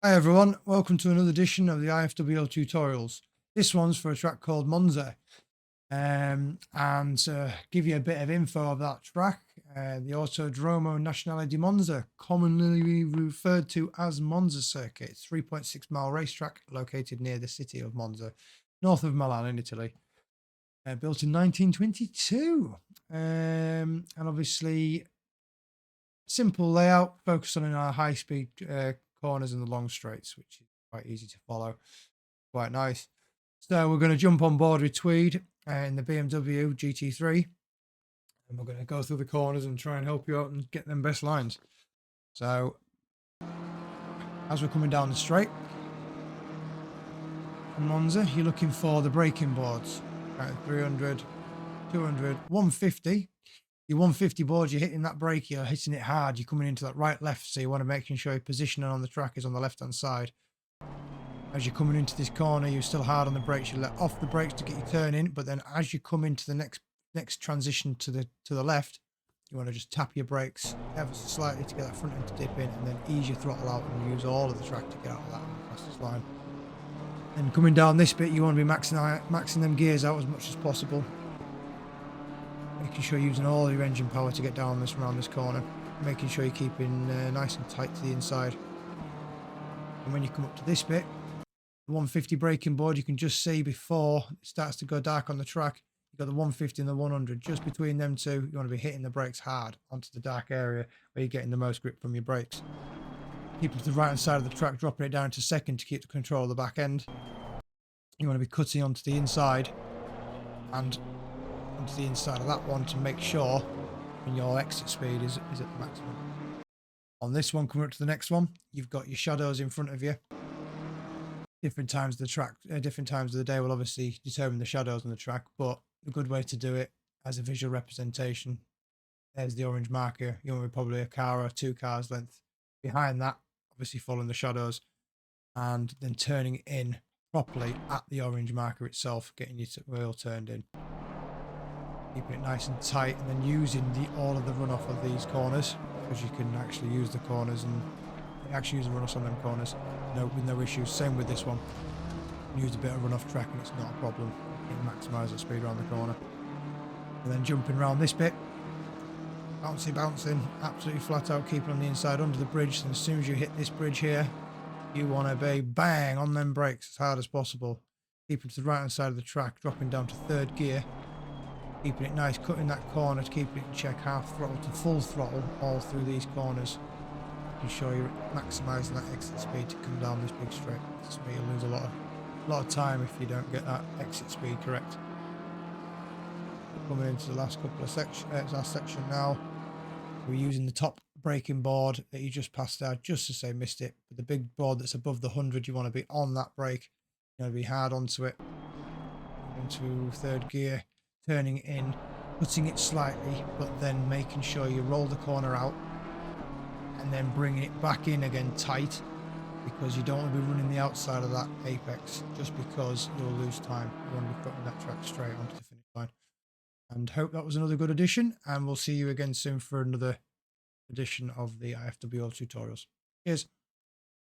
Hi everyone, welcome to another edition of the IFWL tutorials. This one's for a track called Monza. And to give you a bit of info of that track, the Autodromo Nazionale di Monza, commonly referred to as Monza Circuit, 3.6 mile racetrack located near the city of Monza, north of Milan in Italy. Built in 1922. And obviously, simple layout, focused on our high speed corners and the long straights, which is quite easy to follow, quite nice. So we're going to jump on board with Tweed in the BMW GT3, and we're going to go through the corners and try and help you out and get them best lines. So as we're coming down the straight from Monza, you're looking for the braking boards, 300, 200, 150. Your 150 board, you're hitting that brake, you're hitting it hard, you're coming into that right left, so you want to make sure your positioning on the track is on the left hand side. As you're coming into this corner, you're still hard on the brakes, you let off the brakes to get your turn in, but then as you come into the next transition to the left, you want to just tap your brakes ever so slightly to get that front end to dip in, and then ease your throttle out and use all of the track to get out of that fastest line. And coming down this bit, you want to be maxing them gears out as much as possible, making sure you're using all your engine power to get down around this corner, making sure you're keeping nice and tight to the inside. And when you come up to this bit, the 150 braking board, you can just see before it starts to go dark on the track, you've got the 150 and the 100. Just between them two, you want to be hitting the brakes hard onto the dark area where you're getting the most grip from your brakes. Keep it to the right hand side of the track, dropping it down to second to keep the control of the back end. You want to be cutting onto the inside and onto the inside of that one to make sure when your exit speed is at the maximum. On this one, coming up to the next one, you've got your shadows in front of you. Different times of the track, different times of the day will obviously determine the shadows on the track, but a good way to do it as a visual representation, there's the orange marker. You want to be probably a car or 2 cars length behind that, obviously following the shadows, and then turning in properly at the orange marker itself, getting your wheel turned in. Keeping it nice and tight, and then using all of the runoff of these corners, because you can actually use the corners and actually use the runoffs on them corners with no issues. Same with this one. Use a bit of runoff track and it's not a problem. You can maximise the speed around the corner. And then jumping around this bit, bouncing, absolutely flat out, keeping on the inside under the bridge. And as soon as you hit this bridge here, you want to be bang on them brakes as hard as possible. Keeping to the right hand side of the track, dropping down to 3rd gear. Keeping it nice, cutting that corner to keep it in check, half throttle to full throttle all through these corners. Making sure you're maximising that exit speed to come down this big straight. That's where you'll lose a lot of time if you don't get that exit speed correct. Coming into the last couple of last section now, we're using the top braking board that you just passed out, just to say missed it. But the big board that's above the 100, you want to be on that brake. You want to be hard onto it. Into 3rd gear, turning in, putting it slightly, but then making sure you roll the corner out and then bringing it back in again tight, because you don't want to be running the outside of that apex just because you'll lose time. You want to be putting that track straight onto the finish line. And hope that was another good edition, and we'll see you again soon for another edition of the IFWL tutorials. Cheers.